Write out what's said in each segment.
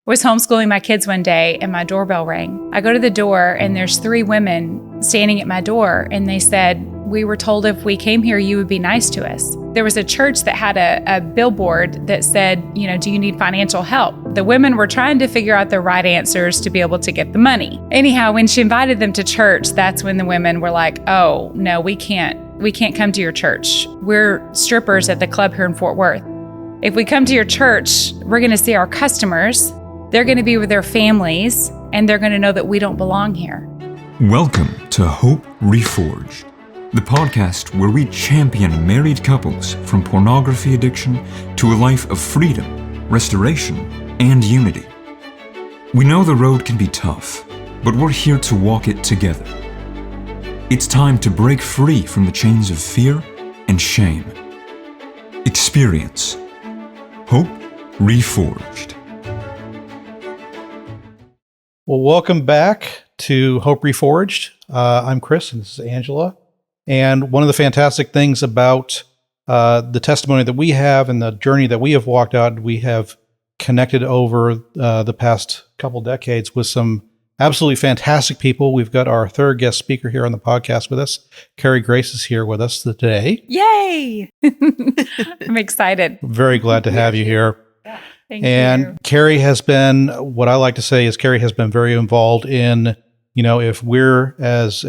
Was homeschooling my kids one day and my doorbell rang. I go to the door and there's 3 women standing at my door and they said, "We were told if we came here, you would be nice to us." There was a church that had a billboard that said, do you need financial help? The women were trying to figure out the right answers to be able to get the money. Anyhow, when she invited them to church, that's when the women were like, "Oh, no, we can't come to your church. We're strippers at the club here in Fort Worth. If we come to your church, we're going to see our customers. They're going to be with their families, and they're going to know that we don't belong here." Welcome to Hope Reforged, the podcast where we champion married couples from pornography addiction to a life of freedom, restoration, and unity. We know the road can be tough, but we're here to walk it together. It's time to break free from the chains of fear and shame. Experience Hope Reforged. Well, welcome back to Hope Reforged. I'm Chris, and this is Angela. And one of the fantastic things about the testimony that we have and the journey that we have walked out, we have connected over the past couple decades with some absolutely fantastic people. We've got our third guest speaker here on the podcast with us. Carrie Grace is here with us today. Yay! I'm excited. Very glad to have you here. Thank and you. Carrie has been, what I like to say is Carrie has been very involved in, if we're as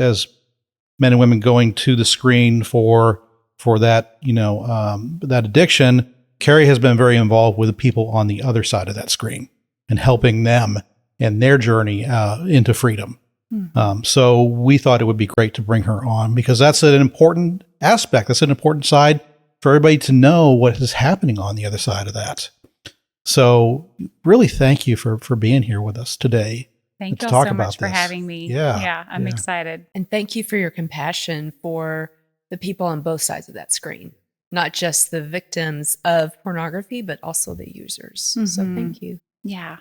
men and women going to the screen for that, that addiction, Carrie has been very involved with the people on the other side of that screen and helping them and their journey into freedom. Mm-hmm. So we thought it would be great to bring her on because that's an important aspect. That's an important side for everybody to know what is happening on the other side of that. So really thank you for being here with us today. Thank you so much for having me. Yeah, I'm excited. And thank you for your compassion for the people on both sides of that screen, not just the victims of pornography, but also the users. Mm-hmm. So thank you. Yeah.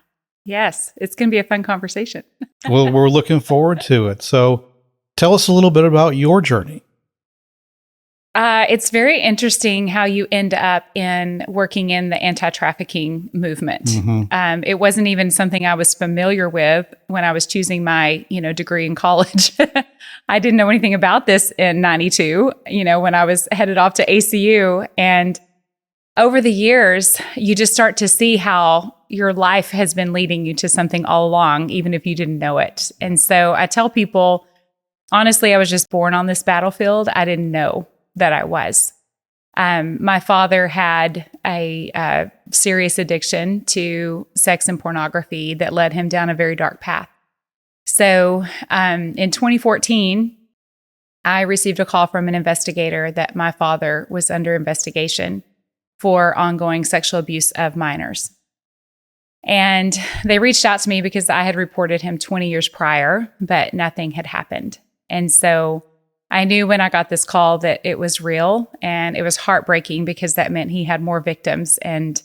Yes. It's going to be a fun conversation. Well, we're looking forward to it. So tell us a little bit about your journey. It's very interesting how you end up in working in the anti-trafficking movement. Mm-hmm. It wasn't even something I was familiar with when I was choosing my, degree in college. I didn't know anything about this in 92, when I was headed off to ACU. And over the years, you just start to see how your life has been leading you to something all along, even if you didn't know it. And so I tell people, honestly, I was just born on this battlefield. I didn't know that I was. My father had a serious addiction to sex and pornography that led him down a very dark path. So in 2014, I received a call from an investigator that my father was under investigation for ongoing sexual abuse of minors. And they reached out to me because I had reported him 20 years prior, but nothing had happened. And so I knew when I got this call that it was real, and it was heartbreaking because that meant he had more victims. And,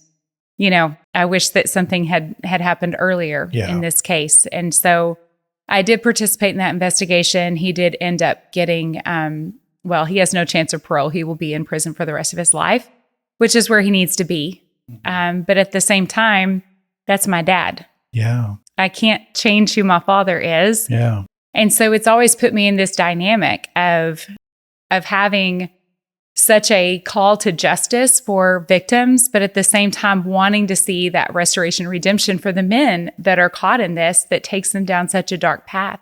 I wish that something had happened earlier in this case. And so I did participate in that investigation. He did end up getting, he has no chance of parole. He will be in prison for the rest of his life, which is where he needs to be. But at the same time, that's my dad. Yeah. I can't change who my father is. Yeah. And so it's always put me in this dynamic of having such a call to justice for victims, but at the same time wanting to see that restoration and redemption for the men that are caught in this, that takes them down such a dark path.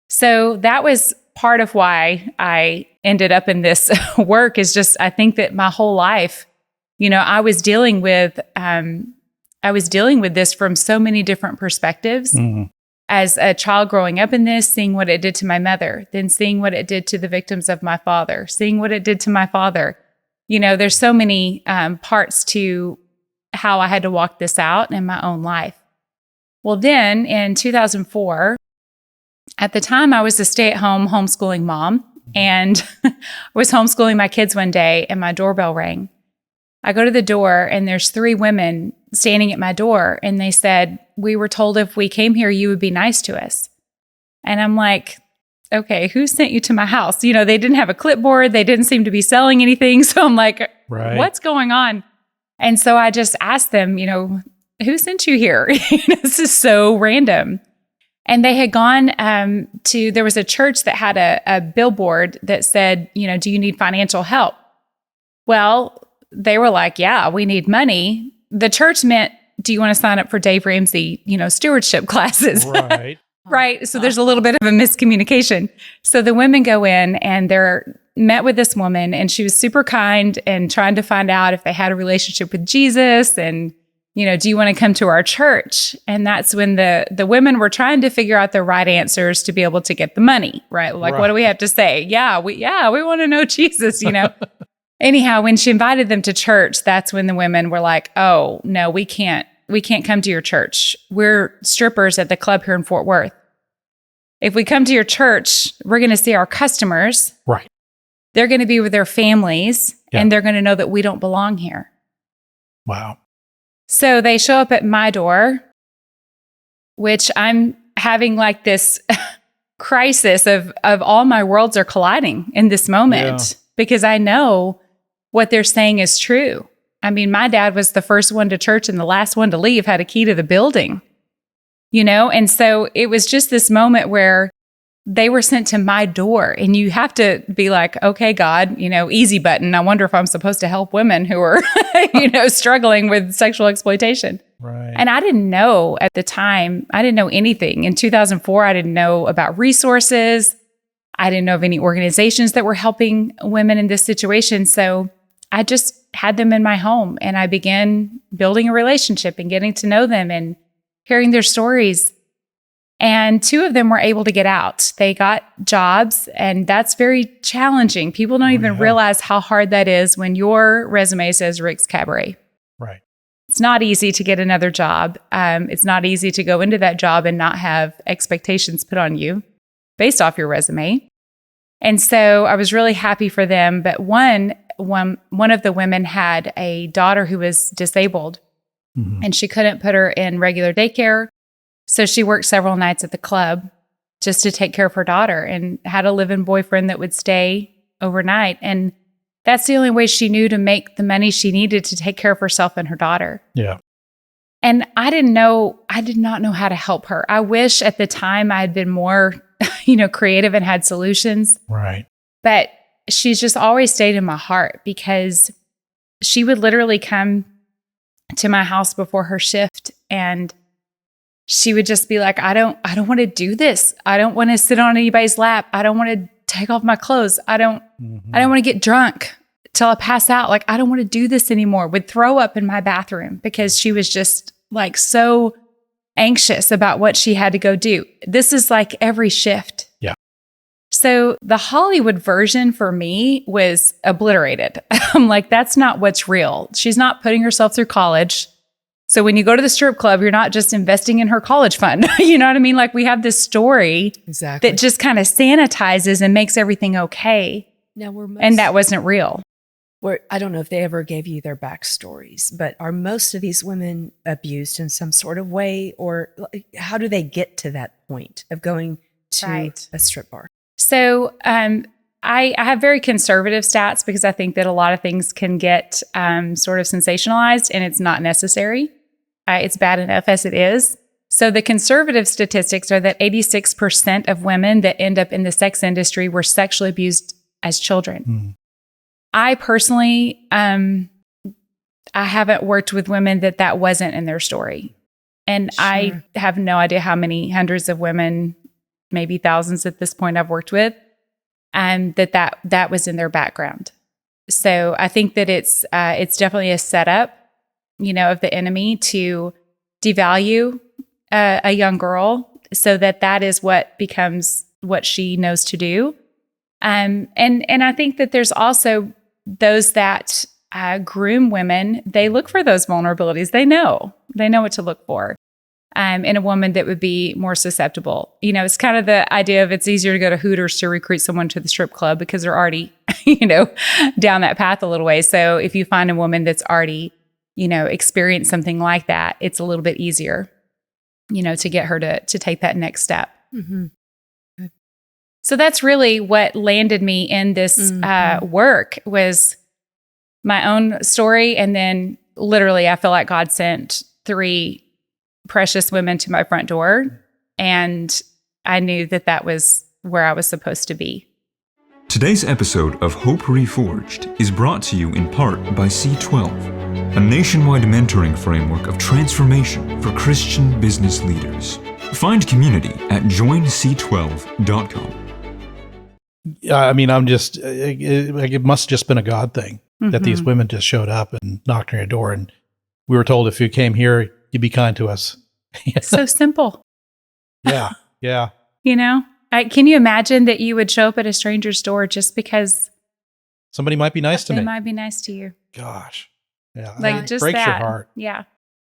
So that was part of why I ended up in this work, is just, I think that my whole life, I was dealing with this from so many different perspectives. Mm-hmm. As a child growing up in this, seeing what it did to my mother, then seeing what it did to the victims of my father, seeing what it did to my father. There's so many parts to how I had to walk this out in my own life. Well, then in 2004, at the time I was a stay-at-home homeschooling mom, and was homeschooling my kids one day and my doorbell rang. I go to the door and there's 3 women standing at my door, and they said, "We were told if we came here, you would be nice to us." And I'm like, okay, who sent you to my house? They didn't have a clipboard. They didn't seem to be selling anything. So I'm like, What's going on? And so I just asked them, who sent you here? This is so random. And they had gone there was a church that had a billboard that said, do you need financial help? Well, they were like, yeah, we need money. The church meant, do you want to sign up for Dave Ramsey, stewardship classes? Right. Right. So there's a little bit of a miscommunication. So the women go in and they're met with this woman, and she was super kind and trying to find out if they had a relationship with Jesus and, do you want to come to our church? And that's when the women were trying to figure out the right answers to be able to get the money, right? Like, What do we have to say? We want to know Jesus, Anyhow, when she invited them to church, that's when the women were like, oh, no, we can't come to your church. We're strippers at the club here in Fort Worth. If we come to your church, we're going to see our customers. Right. They're going to be with their families, and they're going to know that we don't belong here. Wow. So they show up at my door, which I'm having like this crisis of all my worlds are colliding in this moment because I know what they're saying is true. I mean, my dad was the first one to church and the last one to leave, had a key to the building, And so it was just this moment where they were sent to my door, and you have to be like, okay, God, easy button. I wonder if I'm supposed to help women who are, struggling with sexual exploitation. Right. And I didn't know at the time, I didn't know anything. In 2004, I didn't know about resources. I didn't know of any organizations that were helping women in this situation. So I just had them in my home, and I began building a relationship and getting to know them and hearing their stories. And 2 of them were able to get out. They got jobs, and that's very challenging. People don't even realize how hard that is when your resume says Rick's Cabaret. Right. It's not easy to get another job. It's not easy to go into that job and not have expectations put on you based off your resume. And so I was really happy for them. But one of the women had a daughter who was disabled, and she couldn't put her in regular daycare. So she worked several nights at the club just to take care of her daughter, and had a live-in boyfriend that would stay overnight. And that's the only way she knew to make the money she needed to take care of herself and her daughter. Yeah. And I did not know how to help her. I wish at the time I had been more, creative and had solutions. Right. But she's just always stayed in my heart, because she would literally come to my house before her shift, and she would just be like, I don't want to do this. I don't want to sit on anybody's lap. I don't want to take off my clothes. I don't want to get drunk till I pass out. Like, I don't want to do this anymore. Would throw up in my bathroom because she was just like so anxious about what she had to go do. This is like every shift. Yeah. So the Hollywood version for me was obliterated. I'm like, that's not what's real. She's not putting herself through college. So when you go to the strip club, you're not just investing in her college fund. You know what I mean? Like, we have this story that just kind of sanitizes and makes everything okay. Now and that wasn't real. I don't know if they ever gave you their backstories, but are most of these women abused in some sort of way? Or how do they get to that point of going to a strip bar? So I have very conservative stats, because I think that a lot of things can get sort of sensationalized, and it's not necessary. It's bad enough as it is. So the conservative statistics are that 86% of women that end up in the sex industry were sexually abused as children. I personally, I haven't worked with women that wasn't in their story. And I have no idea how many hundreds of women, maybe thousands at this point, I've worked with, and that was in their background. So I think that it's definitely a setup, of the enemy to devalue a young girl, so that is what becomes what she knows to do. And I think that there's also those that groom women. They look for those vulnerabilities. They know what to look for in a woman that would be more susceptible. It's kind of the idea of, it's easier to go to Hooters to recruit someone to the strip club because they're already, down that path a little way. So if you find a woman that's already, experienced something like that, it's a little bit easier, to get her to take that next step. So that's really what landed me in this work, was my own story. And then literally, I feel like God sent 3 precious women to my front door. And I knew that that was where I was supposed to be. Today's episode of Hope Reforged is brought to you in part by C12, a nationwide mentoring framework of transformation for Christian business leaders. Find community at joinc12.com. I mean, it must have just been a God thing that these women just showed up and knocked on your door. And we were told if you came here, you'd be kind to us. So simple. Yeah. Yeah. You know, can you imagine that you would show up at a stranger's door just because somebody might be nice to me? They might be nice to you. Gosh. Yeah. Like just breaks that. your heart. Yeah.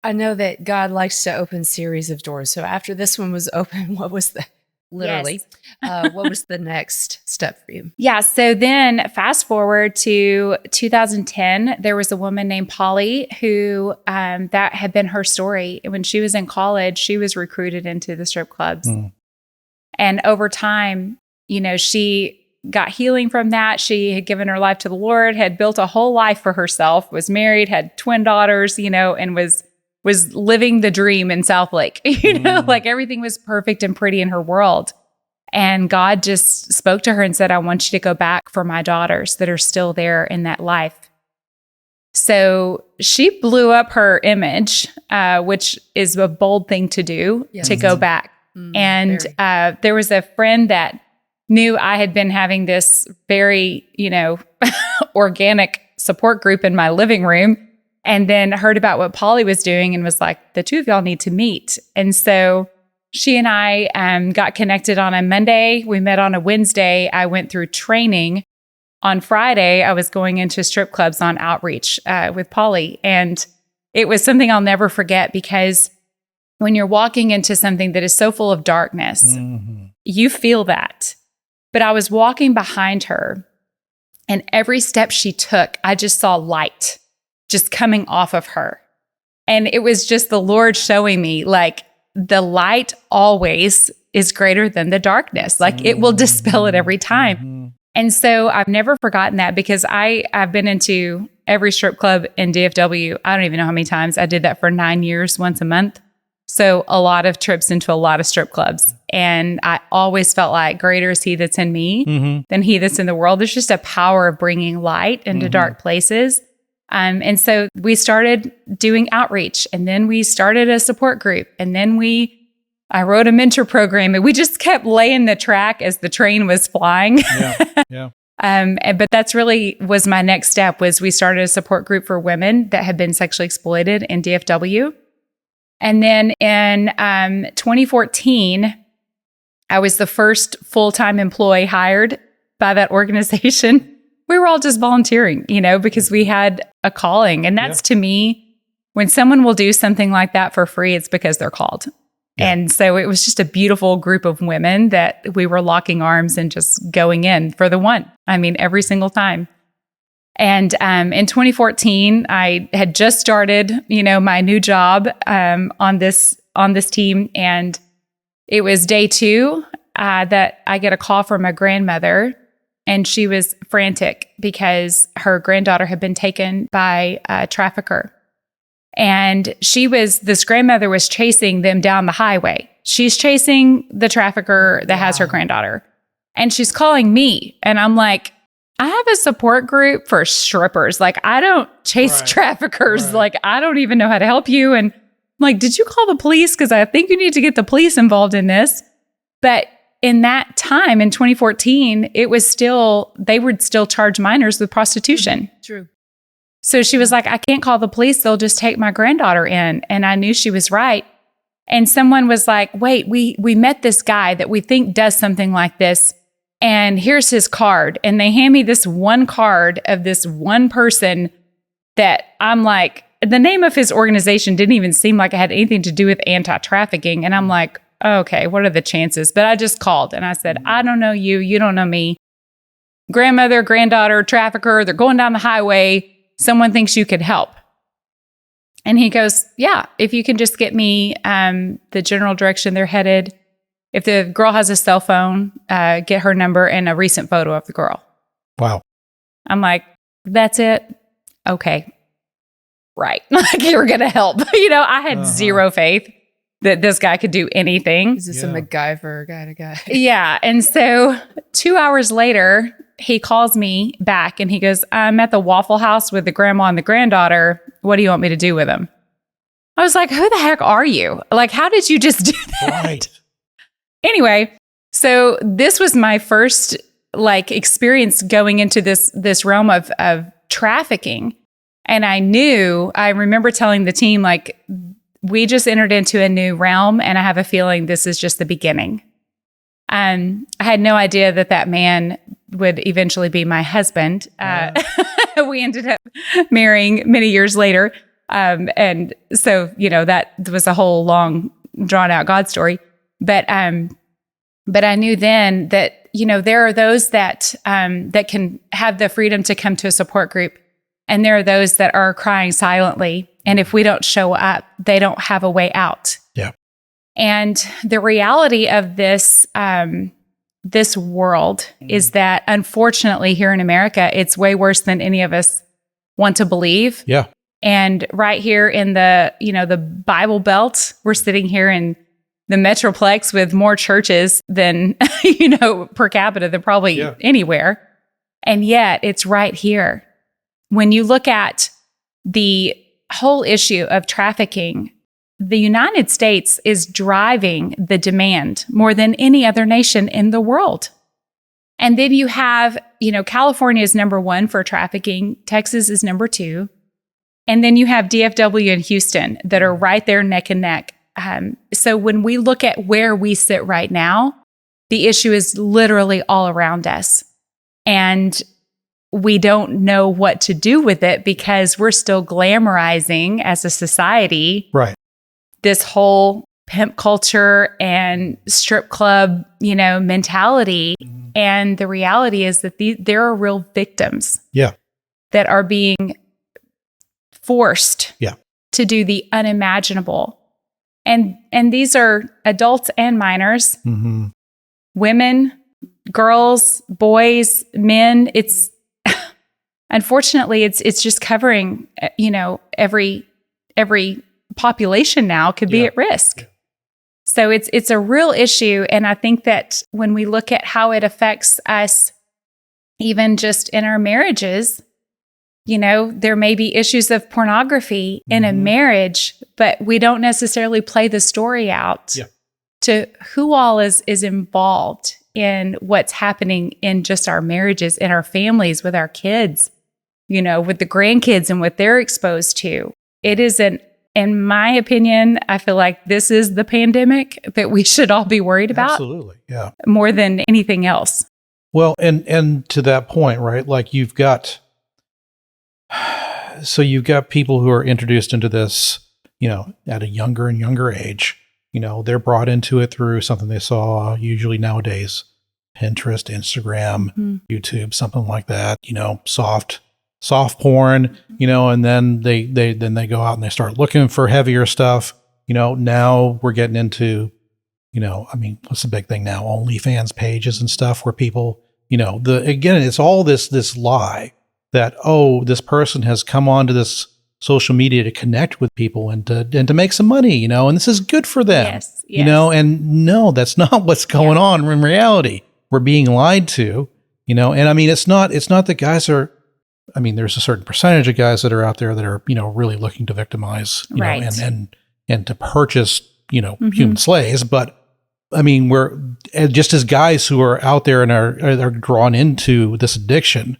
I know that God likes to open series of doors. So after this one was open, what was the what was the next step for you? Yeah. So then fast forward to 2010, there was a woman named Polly who that had been her story. When she was in college, she was recruited into the strip clubs. And over time, you know, she got healing from that. She had given her life to the Lord, had built a whole life for herself, was married, had twin daughters, you know, and was living the dream in South Lake, you know, like everything was perfect and pretty in her world. And God just spoke to her and said, I want you to go back for my daughters that are still there in that life. So she blew up her image, which is a bold thing to do, to go back. And there was a friend that knew I had been having this very, you know, organic support group in my living room, and then heard about what Polly was doing and was like, the two of y'all need to meet. And so she and I got connected on a Monday. We met on a Wednesday. I went through training. On Friday, I was going into strip clubs on outreach with Polly. And it was something I'll never forget, because when you're walking into something that is so full of darkness, you feel that. But I was walking behind her, and every step she took, I just saw light just coming off of her. And it was just the Lord showing me, like, the light always is greater than the darkness. Like, it will dispel it every time. And so I've never forgotten that, because I've been into every strip club in DFW. I don't even know how many times. I did that for 9 years, once a month. So a lot of trips into a lot of strip clubs. And I always felt like greater is he that's in me than he that's in the world. There's just a power of bringing light into dark places. And so we started doing outreach, and then we started a support group, and then I wrote a mentor program, and we just kept laying the track as the train was flying. Yeah. But that's really was my next step. Was we started a support group for women that had been sexually exploited in DFW. And then in 2014, I was the first full-time employee hired by that organization. We were all just volunteering, you know, because we had a calling. And that's, to me, when someone will do something like that for free, it's because they're called. And so it was just a beautiful group of women that we were locking arms and just going in for the one. I mean, every single time. And in 2014, I had just started, you know, my new job on this team. And it was day 2 that I get a call from my grandmother. And she was frantic because her granddaughter had been taken by a trafficker. And this grandmother was chasing them down the highway. She's chasing the trafficker that has her granddaughter. And she's calling me. And I'm like, I have a support group for strippers. Like, I don't chase traffickers. Like, I don't even know how to help you. And I'm like, did you call the police? Because I think you need to get the police involved in this. But in that time, in 2014, they would still charge minors with prostitution. True. So she was like, I can't call the police. They'll just take my granddaughter in. And I knew she was right. And someone was like, wait, we met this guy that we think does something like this. And here's his card. And they hand me this one card of this one person that I'm like, the name of his organization didn't even seem like it had anything to do with anti-trafficking. And I'm like, okay, what are the chances? But I just called and I said, I don't know you. You don't know me. Grandmother, granddaughter, trafficker, they're going down the highway. Someone thinks you could help. And he goes, yeah, if you can just get me the general direction they're headed. If the girl has a cell phone, get her number and a recent photo of the girl. Wow. I'm like, that's it? Okay. right. Like you were going to help. I had zero faith that this guy could do anything. Is this a MacGyver guy to guy? Yeah. And so 2 hours later, he calls me back and he goes, I'm at the Waffle House with the grandma and the granddaughter. What do you want me to do with them? I was like, who the heck are you? Like, how did you just do that? Right. Anyway, so this was my first experience going into this realm of trafficking. And I remember telling the team, we just entered into a new realm and I have a feeling this is just the beginning. I had no idea that man would eventually be my husband. We ended up marrying many years later. And so, that was a whole long drawn out God story. But I knew then that, there are those that can have the freedom to come to a support group. And there are those that are crying silently. And if we don't show up, they don't have a way out. Yeah. And the reality of this world is that, unfortunately, here in America, it's way worse than any of us want to believe. Yeah. And right here in the Bible Belt, we're sitting here in the Metroplex with more churches than, per capita than probably anywhere. And yet it's right here. When you look at the whole issue of trafficking, the United States is driving the demand more than any other nation in the world. And then you have, California is number 1 for trafficking. Texas is number 2. And then you have DFW and Houston that are right there neck and neck. So when we look at where we sit right now, the issue is literally all around us. And we don't know what to do with it because we're still glamorizing as a society this whole pimp culture and strip club, mentality. Mm-hmm. And the reality is that there are real victims that are being forced to do the unimaginable. And these are adults and minors, women, girls, boys, men. It's unfortunately, it's just covering, every population now could be at risk. Yeah. So it's a real issue. And I think that when we look at how it affects us, even just in our marriages, there may be issues of pornography in a marriage, but we don't necessarily play the story out to who all is involved in what's happening in just our marriages, in our families, with our kids, with the grandkids and what they're exposed to. It is in my opinion, I feel like this is the pandemic that we should all be worried about. Absolutely. Yeah. More than anything else. Well, and to that point, right? You've got people who are introduced into this, at a younger and younger age. They're brought into it through something they saw, usually nowadays, Pinterest, Instagram, YouTube, something like that, soft porn, and then they go out and they start looking for heavier stuff. Now we're getting into, what's the big thing now? OnlyFans pages and stuff where people, again, it's all this lie that, this person has come onto this social media to connect with people and to make some money, and this is good for them, yes. And no, that's not what's going on in reality. We're being lied to, and it's not that guys are, there's a certain percentage of guys that are out there that are, really looking to victimize, and to purchase, human slaves. But we're just as guys who are out there and are drawn into this addiction,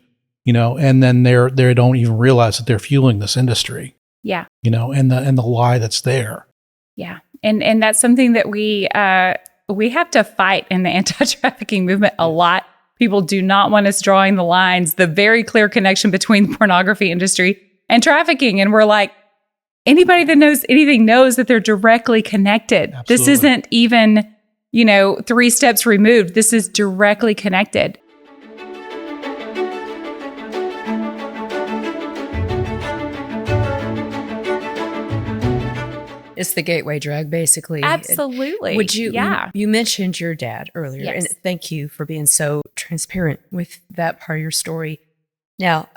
and then they don't even realize that they're fueling this industry. Yeah. And the lie that's there. Yeah. And that's something that we have to fight in the anti-trafficking movement a lot. People do not want us drawing the lines, the very clear connection between the pornography industry and trafficking. And we're like, anybody that knows anything knows that they're directly connected. Absolutely. This isn't even, 3 steps removed. This is directly connected. It's the gateway drug, basically. Absolutely. Would you? Yeah. You mentioned your dad earlier, yes. And thank you for being so transparent with that part of your story. Now,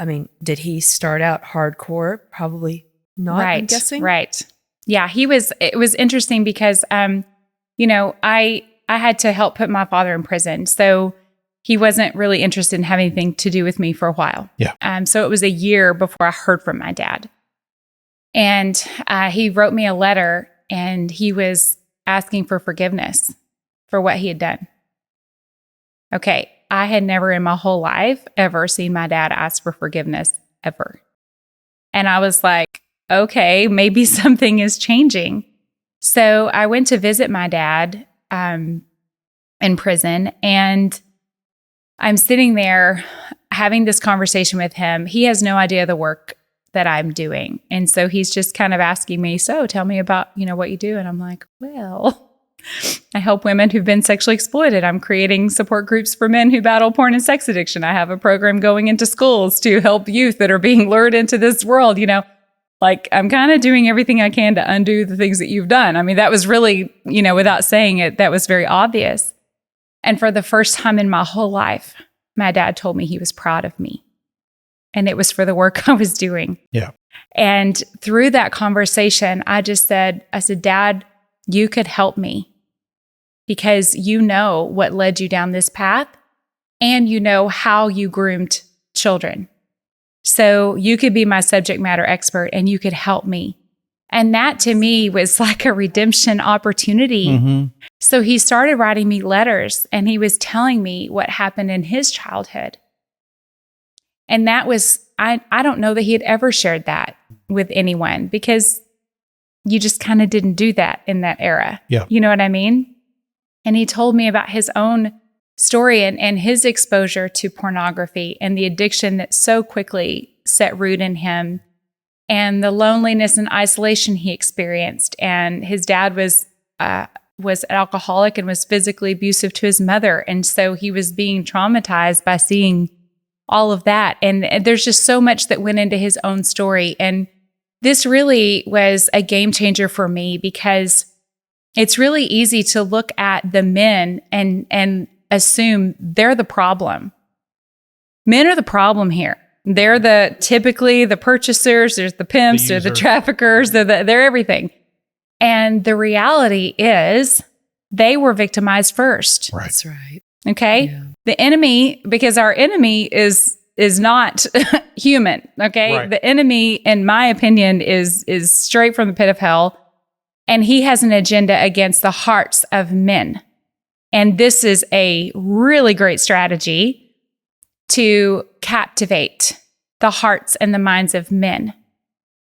did he start out hardcore? Probably not, I'm guessing? Right. Yeah, it was interesting because, I had to help put my father in prison. So he wasn't really interested in having anything to do with me for a while. Yeah. So it was a year before I heard from my dad. And he wrote me a letter, and he was asking for forgiveness for what he had done. Okay, I had never in my whole life ever seen my dad ask for forgiveness, ever. And I was like, okay, maybe something is changing. So I went to visit my dad in prison, and I'm sitting there having this conversation with him. He has no idea the work that I'm doing. And so he's just kind of asking me, so tell me about, what you do. And I'm like, well, I help women who've been sexually exploited. I'm creating support groups for men who battle porn and sex addiction. I have a program going into schools to help youth that are being lured into this world, Like, I'm kind of doing everything I can to undo the things that you've done. I mean, that was really, without saying it, that was very obvious. And for the first time in my whole life, my dad told me he was proud of me. And it was for the work I was doing. Yeah. And through that conversation, I said, Dad, you could help me because you know what led you down this path, and you know how you groomed children. So you could be my subject matter expert, and you could help me. And that to me was like a redemption opportunity. Mm-hmm. So he started writing me letters, and he was telling me what happened in his childhood. And that was, I don't know that he had ever shared that with anyone, because you just kind of didn't do that in that era. Yeah. You know what I mean? And he told me about his own story and his exposure to pornography and the addiction that so quickly set root in him, and the loneliness and isolation he experienced. And his dad was alcoholic and was physically abusive to his mother. And so he was being traumatized by seeing all of that. And there's just so much that went into his own story. And this really was a game changer for me, because it's really easy to look at the men and assume they're the problem. Men are the problem here. They're typically the purchasers, there's the pimps, they're the traffickers, they're everything. And the reality is they were victimized first. Right. That's right. Okay. Yeah. The enemy, because our enemy is not human. Okay. Right. The enemy, in my opinion, is straight from the pit of hell. And he has an agenda against the hearts of men. And this is a really great strategy to captivate the hearts and the minds of men.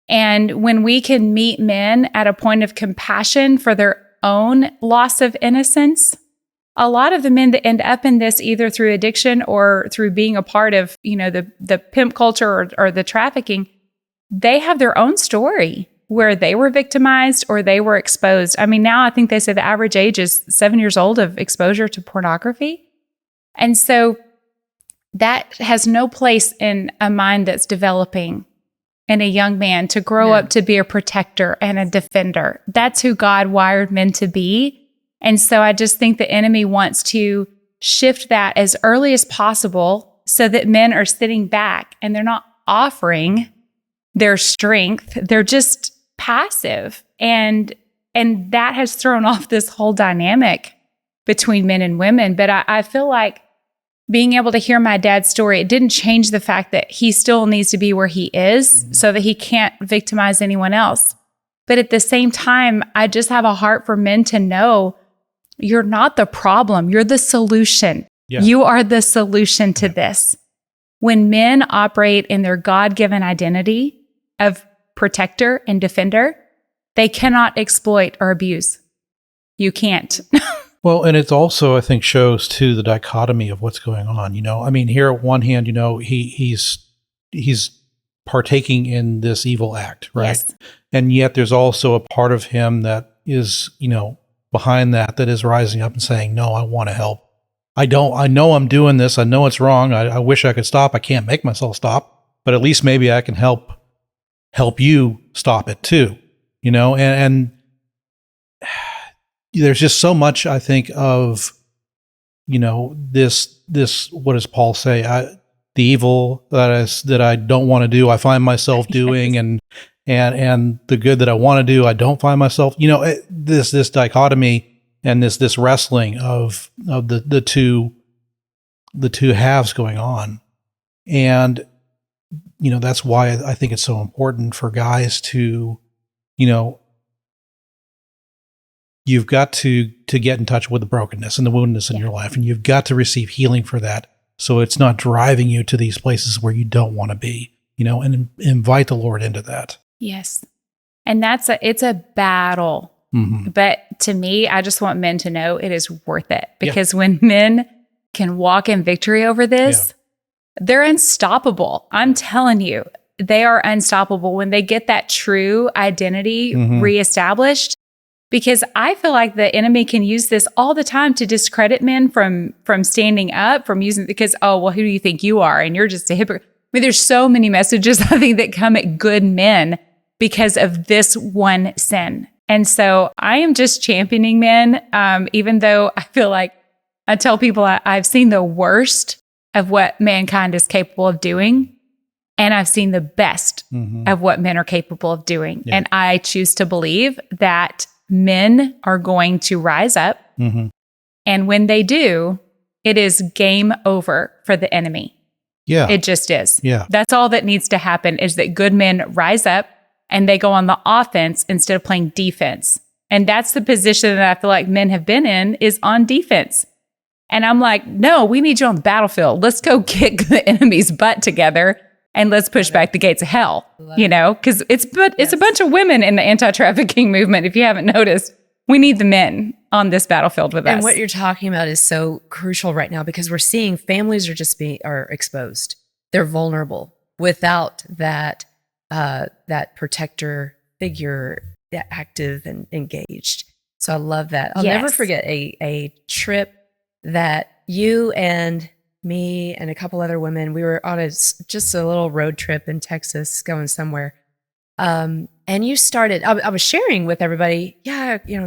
And when we can meet men at a point of compassion for their own loss of innocence, a lot of the men that end up in this, either through addiction or through being a part of, the pimp culture or the trafficking, they have their own story where they were victimized or they were exposed. I mean, now I think they say the average age is 7 years old of exposure to pornography. And so that has no place in a mind that's developing in a young man to grow up to be a protector and a defender. That's who God wired men to be. And so I just think the enemy wants to shift that as early as possible so that men are sitting back and they're not offering their strength. They're just passive. And that has thrown off this whole dynamic between men and women. But I feel like being able to hear my dad's story, it didn't change the fact that he still needs to be where he is so that he can't victimize anyone else. But at the same time, I just have a heart for men to know you're not the problem. You're the solution. Yeah. You are the solution to this. When men operate in their God-given identity of protector and defender, they cannot exploit or abuse. You can't. Well, and it also, I think, shows too the dichotomy of what's going on. I mean, here at one hand, he's partaking in this evil act, right? Yes. And yet there's also a part of him that is, behind that is rising up and saying, no, I want to help. I know I'm doing this. I know it's wrong. I wish I could stop. I can't make myself stop, but at least maybe I can help you stop it too, and there's just so much, I think, of, this, what does Paul say? The evil that I don't want to do, I find myself doing. and the good that I want to do, I don't find myself, this dichotomy and this wrestling of the two halves going on. And, that's why I think it's so important for guys to, you've got to get in touch with the brokenness and the woundedness in your life, and you've got to receive healing for that. So it's not driving you to these places where you don't want to be, and invite the Lord into that. Yes. And it's a battle. Mm-hmm. But to me, I just want men to know it is worth it, because when men can walk in victory over this, they're unstoppable. I'm telling you, they are unstoppable when they get that true identity reestablished. Because I feel like the enemy can use this all the time to discredit men from standing up, from using, because, who do you think you are? And you're just a hypocrite. I mean, there's so many messages, I think, that come at good men because of this one sin. And so I am just championing men, even though I feel like I tell people I've seen the worst of what mankind is capable of doing, and I've seen the best of what men are capable of doing. Yeah. And I choose to believe that men are going to rise up. And when they do, it is game over for the enemy. Yeah. It just is. Yeah. That's all that needs to happen, is that good men rise up and they go on the offense instead of playing defense. And that's the position that I feel like men have been in, is on defense. And I'm like, no, we need you on the battlefield. Let's go kick the enemy's butt together. And let's push back the gates of hell, because it's a bunch of women in the anti-trafficking movement. If you haven't noticed, we need the men on this battlefield with us. And what you're talking about is so crucial right now, because we're seeing families are exposed. They're vulnerable without that protector figure, active and engaged. So I love that. I'll never forget a trip that you and me and a couple other women, we were on just a little road trip in Texas going somewhere. And you started, I was sharing with everybody,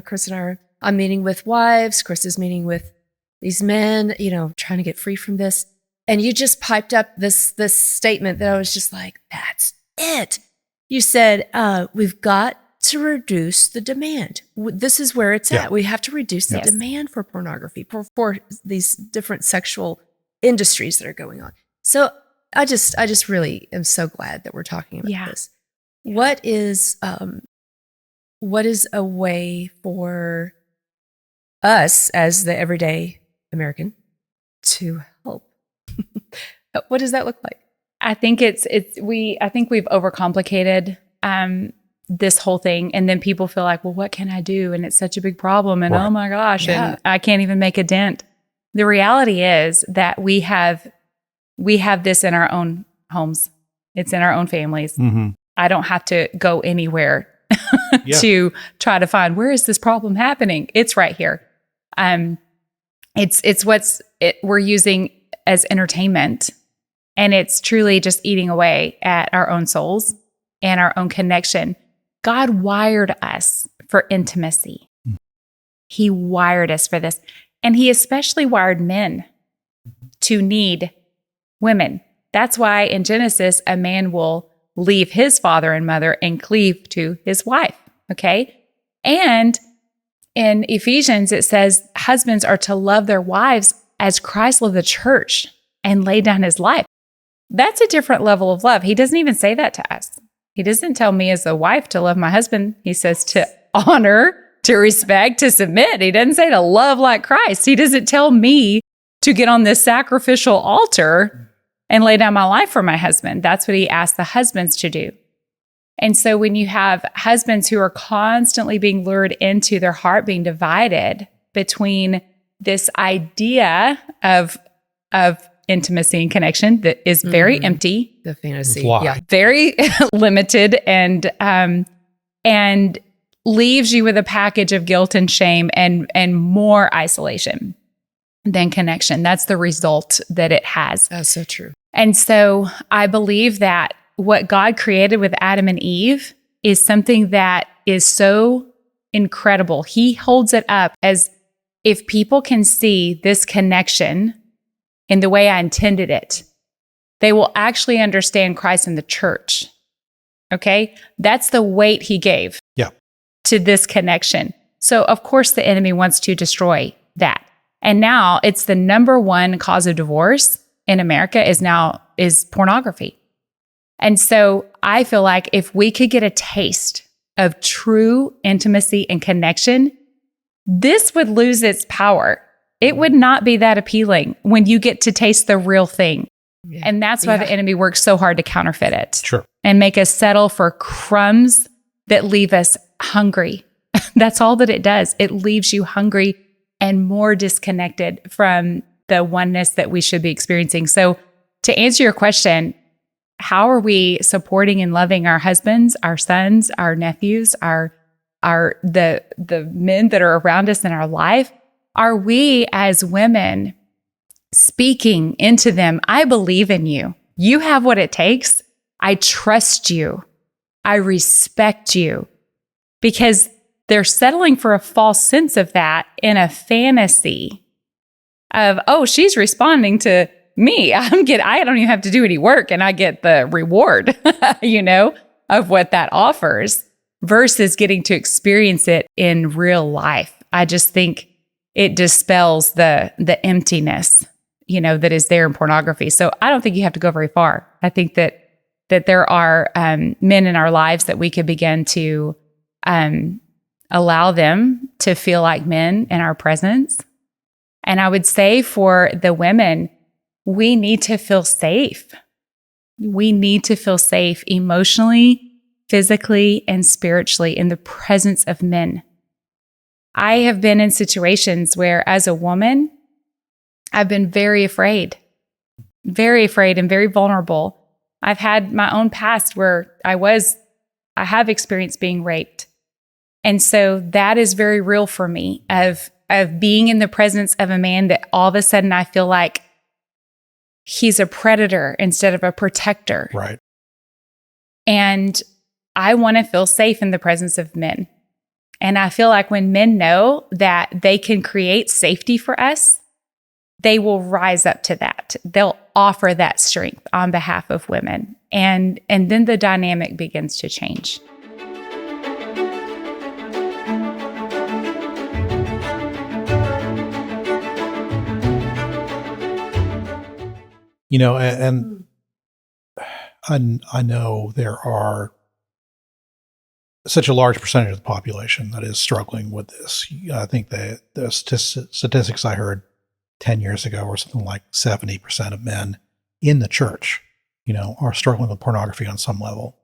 Chris and I'm meeting with wives. Chris is meeting with these men, trying to get free from this. And you just piped up this statement that I was just like, that's it. You said, we've got to reduce the demand. This is where it's at. We have to reduce the demand for pornography, for these different sexual industries that are going on. So I just really am so glad that we're talking about this. What is a way for us as the everyday American to help? What does that look like? I think I think we've overcomplicated this whole thing, and then people feel like, well, what can I do? And it's such a big problem, and oh my gosh, and I can't even make a dent. The reality is that we have this in our own homes. It's in our own families. I don't have to go anywhere to try to find, where is this problem happening? It's right here. It's we're using as entertainment, and it's truly just eating away at our own souls and our own connection. God wired us for intimacy. He wired us for this. And he especially wired men to need women. That's why in Genesis, a man will leave his father and mother and cleave to his wife. Okay. And in Ephesians, it says husbands are to love their wives as Christ loved the church and laid down his life. That's a different level of love. He doesn't even say that to us. He doesn't tell me as a wife to love my husband. He says to honor, to respect, to submit. He doesn't say to love like Christ. He doesn't tell me to get on this sacrificial altar and lay down my life for my husband. That's what he asked the husbands to do. And so when you have husbands who are constantly being lured into their heart being divided between this idea of intimacy and connection that is very empty, the fantasy, very limited, and leaves you with a package of guilt and shame and more isolation than connection. That's the result that it has. That's so true. And so I believe that what God created with Adam and Eve is something that is so incredible. He holds it up as, if people can see this connection in the way I intended it, they will actually understand Christ and the church. Okay. That's the weight he gave to this connection. So of course the enemy wants to destroy that. And now it's the number one cause of divorce in America is pornography. And so I feel like if we could get a taste of true intimacy and connection, this would lose its power. It would not be that appealing when you get to taste the real thing. Yeah. And that's why the enemy works so hard to counterfeit it. Sure. And make us settle for crumbs that leave us hungry. That's all that it does. It leaves you hungry and more disconnected from the oneness that we should be experiencing. So to answer your question, how are we supporting and loving our husbands, our sons, our nephews, the men that are around us in our life? Are we as women speaking into them? I believe in you. You have what it takes. I trust you. I respect you. Because they're settling for a false sense of that in a fantasy of, oh, she's responding to me. I don't even have to do any work and I get the reward, of what that offers versus getting to experience it in real life. I just think it dispels the emptiness, that is there in pornography. So I don't think you have to go very far. I think that there are men in our lives that we could begin to allow them to feel like men in our presence. And I would say for the women, we need to feel safe. We need to feel safe emotionally, physically, and spiritually in the presence of men. I have been in situations where, as a woman, I've been very afraid and very vulnerable. I've had my own past where I have experienced being raped. And so that is very real for me of being in the presence of a man that all of a sudden I feel like he's a predator instead of a protector. Right. And I want to feel safe in the presence of men. And I feel like when men know that they can create safety for us, they will rise up to that. They'll offer that strength on behalf of women. And then the dynamic begins to change. And I know there are such a large percentage of the population that is struggling with this. I think the statistics I heard 10 years ago were something like 70% of men in the church, are struggling with pornography on some level.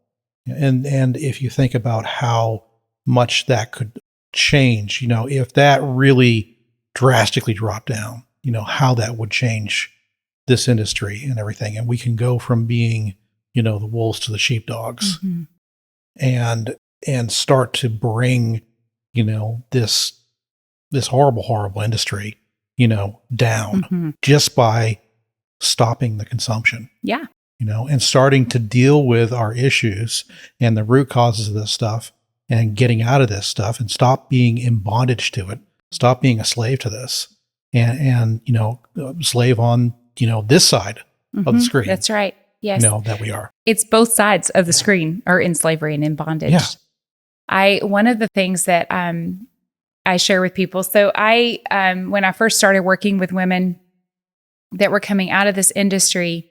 And if you think about how much that could change, if that really drastically dropped down, how that would change this industry and everything. And we can go from being, the wolves to the sheepdogs, and start to bring, this horrible industry, down just by stopping the consumption. Yeah. And starting to deal with our issues and the root causes of this stuff and getting out of this stuff and stop being in bondage to it, stop being a slave to this and slave on, this side of the screen. That's right. Yes. That we are. It's both sides of the screen are in slavery and in bondage. Yeah. One of the things that I share with people, so when I first started working with women that were coming out of this industry,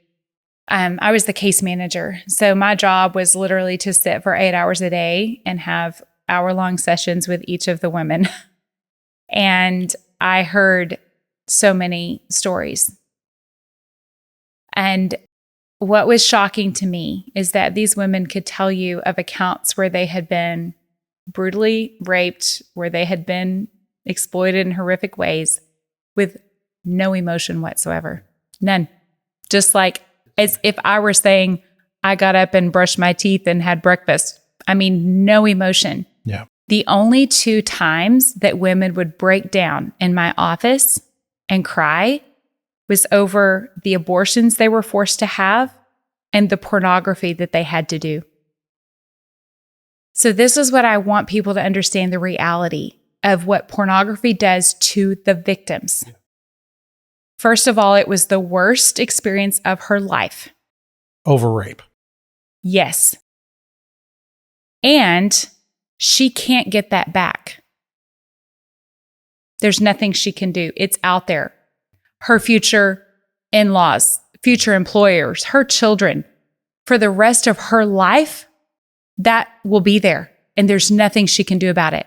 I was the case manager. So my job was literally to sit for 8 hours a day and have hour-long sessions with each of the women. And I heard so many stories. And what was shocking to me is that these women could tell you of accounts where they had been brutally raped, where they had been exploited in horrific ways with no emotion whatsoever. None. Just like as if I were saying, I got up and brushed my teeth and had breakfast. I mean, no emotion. Yeah. The only 2 times that women would break down in my office and cry was over the abortions they were forced to have and the pornography that they had to do. So this is what I want people to understand, the reality of what pornography does to the victims. Yeah. First of all, it was the worst experience of her life. Over rape. Yes. And she can't get that back. There's nothing she can do. It's out there. Her future in-laws, future employers, her children, for the rest of her life, that will be there. And there's nothing she can do about it.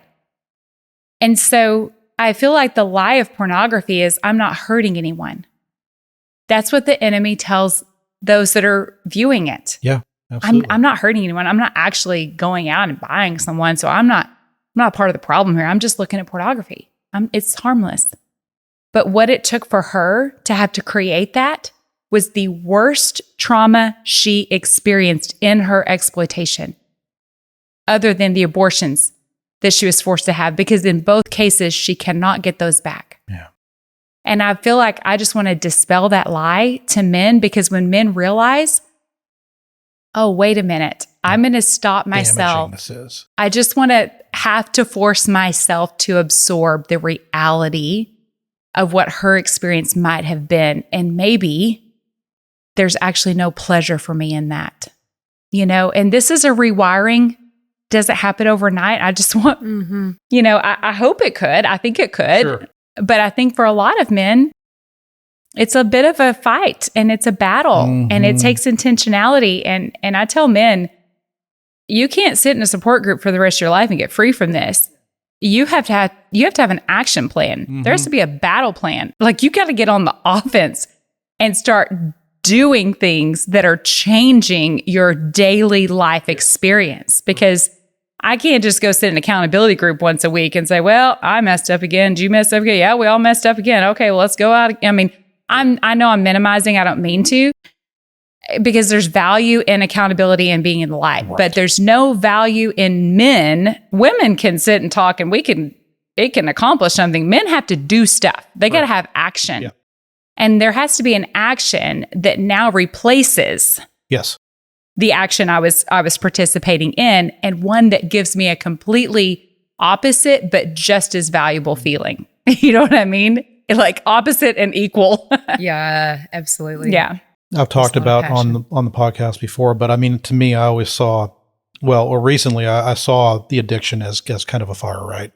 And so I feel like the lie of pornography is, I'm not hurting anyone. That's what the enemy tells those that are viewing it. Yeah, absolutely. I'm not hurting anyone. I'm not actually going out and buying someone. So I'm not part of the problem here. I'm just looking at pornography. It's harmless. But what it took for her to have to create that was the worst trauma she experienced in her exploitation, other than the abortions that she was forced to have, because in both cases, she cannot get those back. Yeah. And I feel like I just want to dispel that lie to men, because when men realize, oh, wait a minute, I'm going to stop myself. Damaging this is. I just want to have to force myself to absorb the reality of what her experience might have been. And maybe there's actually no pleasure for me in that, and this is a rewiring. Does it happen overnight? I just want, I hope it could. I think it could. Sure. But I think for a lot of men, it's a bit of a fight and it's a battle and it takes intentionality. And I tell men, you can't sit in a support group for the rest of your life and get free from this. You have to have an action plan. There has to be a battle plan. Like, you got to get on the offense and start doing things that are changing your daily life experience, because I can't just go sit in an accountability group once a week and say, well, I messed up again. Did you mess up again? Yeah, we all messed up again. Okay, well, let's go out. I mean, I know I'm minimizing. I don't mean to, because there's value in accountability and being in the light, but there's no value in men. Women can sit and talk and it can accomplish something. Men have to do stuff. They got to have action. Yeah. And there has to be an action that now replaces the action I was participating in, and one that gives me a completely opposite but just as valuable feeling. You know what I mean? Like opposite and equal. Yeah, absolutely. Yeah. I've talked about on the podcast before, but I mean, to me, I always saw, recently I saw the addiction as kind of a fire, right?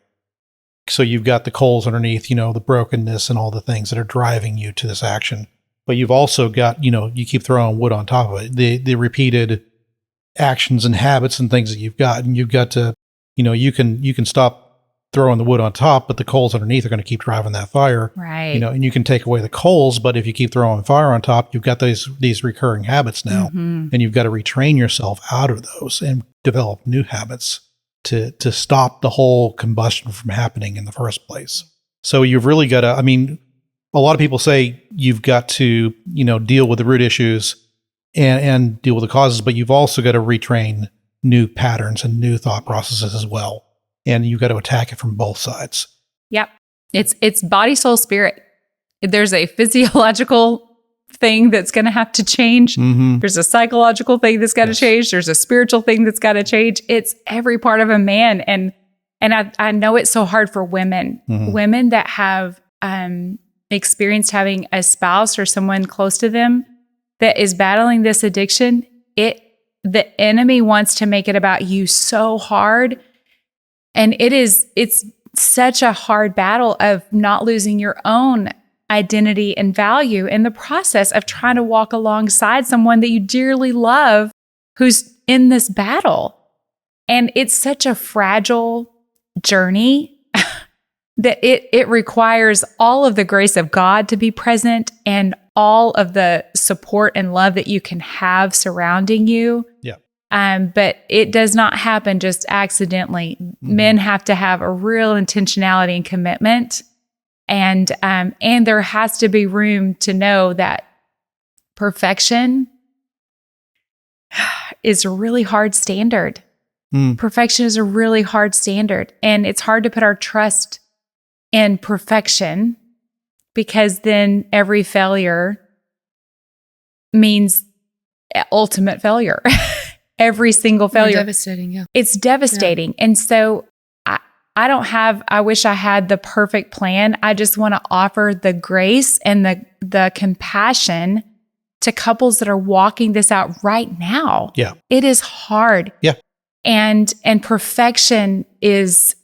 So you've got the coals underneath, the brokenness and all the things that are driving you to this action. But you've also got, you keep throwing wood on top of it, the repeated actions and habits and things that you've got. And you've got to, you can stop throwing the wood on top, but the coals underneath are going to keep driving that fire. Right. And you can take away the coals, but if you keep throwing fire on top, you've got these recurring habits now. And you've got to retrain yourself out of those and develop new habits to stop the whole combustion from happening in the first place. So you've really got to, a lot of people say you've got to, deal with the root issues and deal with the causes, but you've also got to retrain new patterns and new thought processes as well. And you've got to attack it from both sides. Yep. It's body, soul, spirit. There's a physiological thing that's going to have to change. There's a psychological thing that's got to change. There's a spiritual thing that's got to change. It's every part of a man. And I know it's so hard for women, women that have experienced having a spouse or someone close to them that is battling this addiction. The enemy wants to make it about you so hard. And it's such a hard battle of not losing your own identity and value in the process of trying to walk alongside someone that you dearly love who's in this battle. And it's such a fragile journey that it requires all of the grace of God to be present and all of the support and love that you can have surrounding you. Yeah. But it does not happen just accidentally. Men have to have a real intentionality and commitment. And there has to be room to know that perfection is a really hard standard. Perfection is a really hard standard. And it's hard to put our trust in perfection, because then every failure means ultimate failure. Every single failure. Devastating, yeah. It's devastating. Yeah. And so I wish I had the perfect plan. I just want to offer the grace and the compassion to couples that are walking this out right now. Yeah. It is hard. Yeah. And perfection is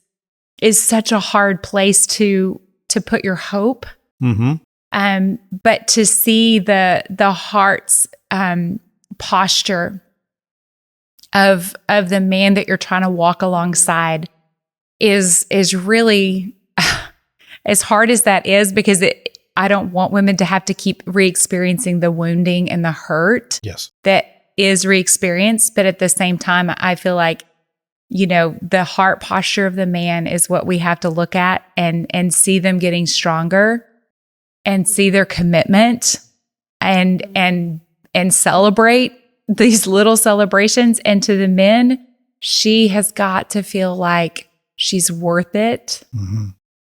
such a hard place to put your hope. But to see the heart's posture of the man that you're trying to walk alongside is really, as hard as that is, because I don't want women to have to keep re-experiencing the wounding and the hurt that is re-experienced. But at the same time, I feel like, the heart posture of the man is what we have to look at and see them getting stronger and see their commitment and celebrate these little celebrations. And to the men, she has got to feel like she's worth it.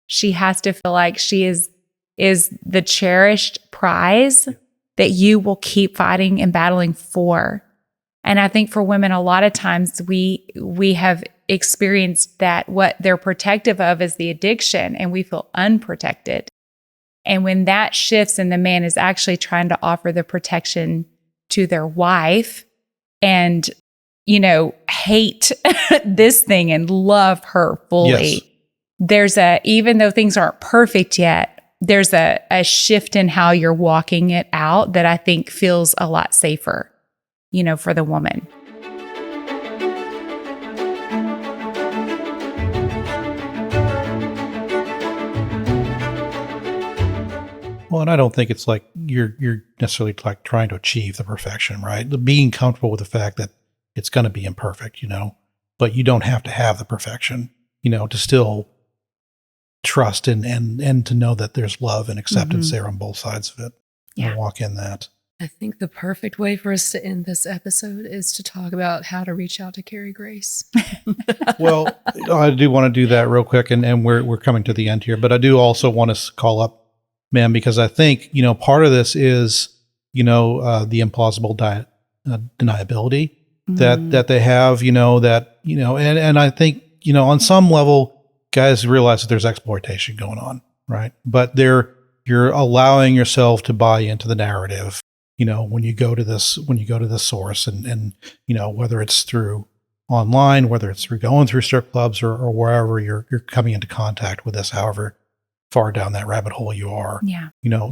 She has to feel like she is the cherished prize that you will keep fighting and battling for. And I think for women, a lot of times we have experienced that what they're protective of is the addiction, and we feel unprotected. And when that shifts and the man is actually trying to offer the protection to their wife and, hate this thing and love her fully, there's even though things aren't perfect yet, there's a shift in how you're walking it out that I think feels a lot safer, for the woman. Well, and I don't think it's like you're necessarily like trying to achieve the perfection, right? Being comfortable with the fact that it's going to be imperfect, but you don't have to have the perfection, to still trust and to know that there's love and acceptance there on both sides of it. And walk in that. I think the perfect way for us to end this episode is to talk about how to reach out to Carrie Grace. Well, I do want to do that real quick, and we're coming to the end here, but I do also want to call up man, because I think, part of this is, the implausible deniability that they have, and I think, on some level, guys realize that there's exploitation going on, right? But you're allowing yourself to buy into the narrative, when you go to this source and whether it's through online, whether it's through going through strip clubs or wherever you're coming into contact with this, however far down that rabbit hole you are.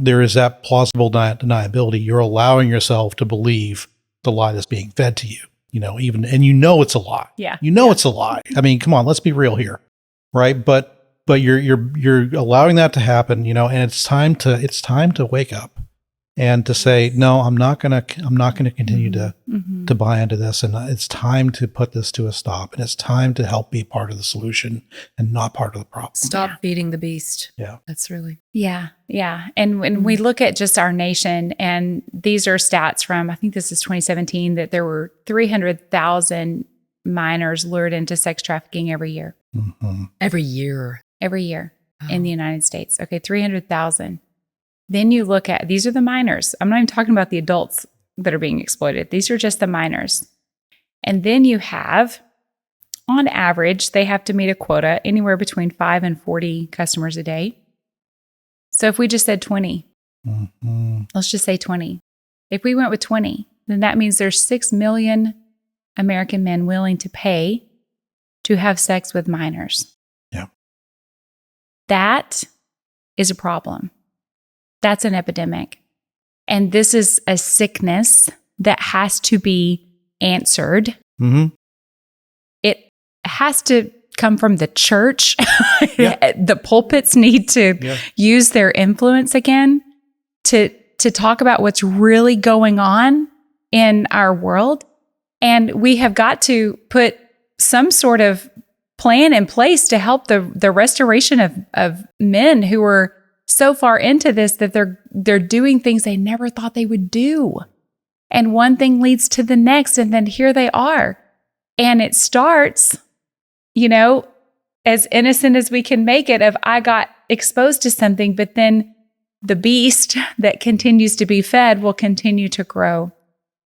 There is that plausible deniability. You're allowing yourself to believe the lie that's being fed to you, even, and it's a lie. It's a lie. I mean, come on, let's be real here. Right. But you're allowing that to happen, and it's time to wake up and to say, no, I'm not going to continue to buy into this. And it's time to put this to a stop. And it's time to help be part of the solution and not part of the problem. Stop feeding the beast. Yeah. That's really. Yeah. Yeah. And when we look at just our nation, and these are stats from, I think this is 2017, that there were 300,000 minors lured into sex trafficking every year. Every year in the United States. Okay. 300,000. Then you look at, these are the minors. I'm not even talking about the adults that are being exploited. These are just the minors. And then you have, on average, they have to meet a quota anywhere between 5 and 40 customers a day. So if we just said 20, let's just say 20. If we went with 20, then that means there's 6 million American men willing to pay to have sex with minors. Yeah. That is a problem. That's an epidemic. And this is a sickness that has to be answered. It has to come from the church. The pulpits need to use their influence again to talk about what's really going on in our world. And we have got to put some sort of plan in place to help the restoration of men who are so far into this that they're doing things they never thought they would do. And one thing leads to the next, and then here they are. And it starts, as innocent as we can make it, of I got exposed to something, but then the beast that continues to be fed will continue to grow.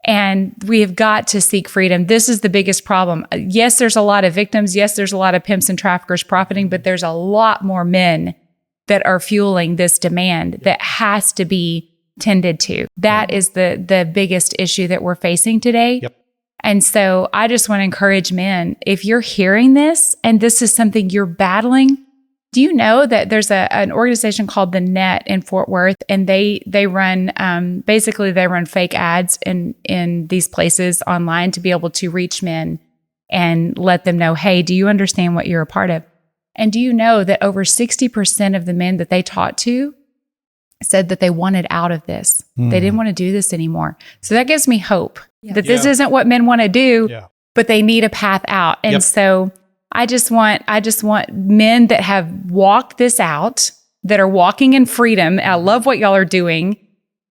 And we have got to seek freedom. This is the biggest problem. Yes, there's a lot of victims. Yes, there's a lot of pimps and traffickers profiting, but there's a lot more men that are fueling this demand that has to be tended to. That is the biggest issue that we're facing today. And so I just want to encourage men, if you're hearing this and this is something you're battling, do you know that there's an organization called The Net in Fort Worth, and they run basically they run fake ads in these places online to be able to reach men and let them know, hey, do you understand what you're a part of? And do you know that over 60% of the men that they talked to said that they wanted out of this? They didn't want to do this anymore. So that gives me hope that this isn't what men want to do, but they need a path out. And so I just want men that have walked this out, that are walking in freedom. I love what y'all are doing,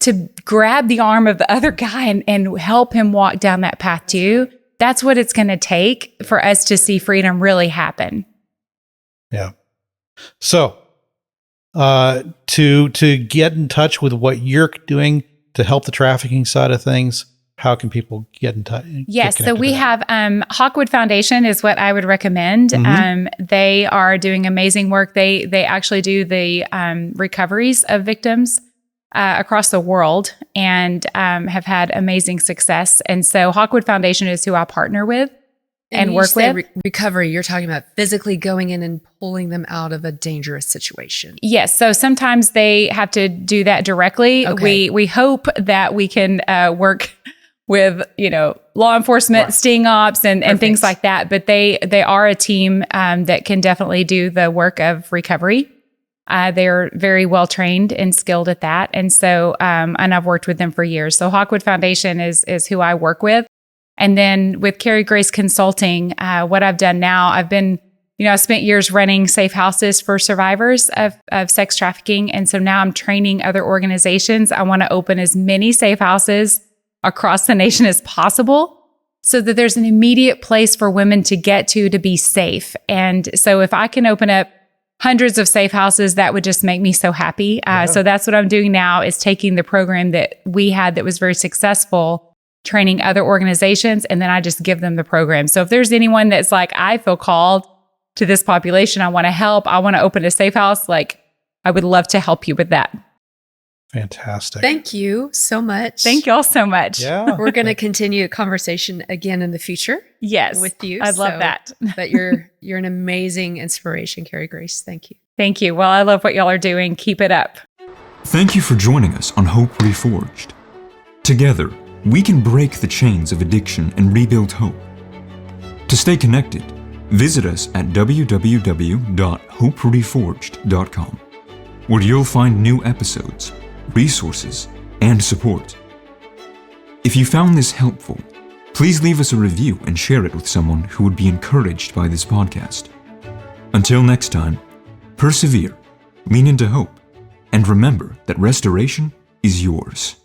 to grab the arm of the other guy and help him walk down that path too. That's what it's going to take for us to see freedom really happen. Yeah. So, to get in touch with what you're doing to help the trafficking side of things, how can people get in touch? Yes. So we have Hawkwood Foundation is what I would recommend. They are doing amazing work. They actually do the recoveries of victims across the world and have had amazing success. And so Hawkwood Foundation is who I partner with and work with. Recovery, you're talking about physically going in and pulling them out of a dangerous situation. Yes. So sometimes they have to do that directly. Okay. We hope that we can work with, law enforcement, sting ops and things like that. But they are a team that can definitely do the work of recovery. They're very well trained and skilled at that. And so, and I've worked with them for years. So Hawkwood Foundation is who I work with. And then with Carrie Grace Consulting, what I've done now, I spent years running safe houses for survivors of sex trafficking. And so now I'm training other organizations. I want to open as many safe houses across the nation as possible so that there's an immediate place for women to get to be safe. And so if I can open up hundreds of safe houses, that would just make me so happy. So that's what I'm doing now, is taking the program that we had that was very successful, training other organizations, and then I just give them the program. So if there's anyone that's like, I feel called to this population, I want to help, I want to open a safe house, I would love to help you with that. Fantastic. Thank you so much. Thank y'all so much. Yeah. We're going to continue a conversation again in the future. Yes. With you. I'd love that. But you're an amazing inspiration, Carrie Grace. Thank you. Thank you. Well, I love what y'all are doing. Keep it up. Thank you for joining us on Hope Reforged. Together, we can break the chains of addiction and rebuild hope. To stay connected, visit us at www.hopereforged.com, where you'll find new episodes, resources, and support. If you found this helpful, please leave us a review and share it with someone who would be encouraged by this podcast. Until next time, persevere, lean into hope, and remember that restoration is yours.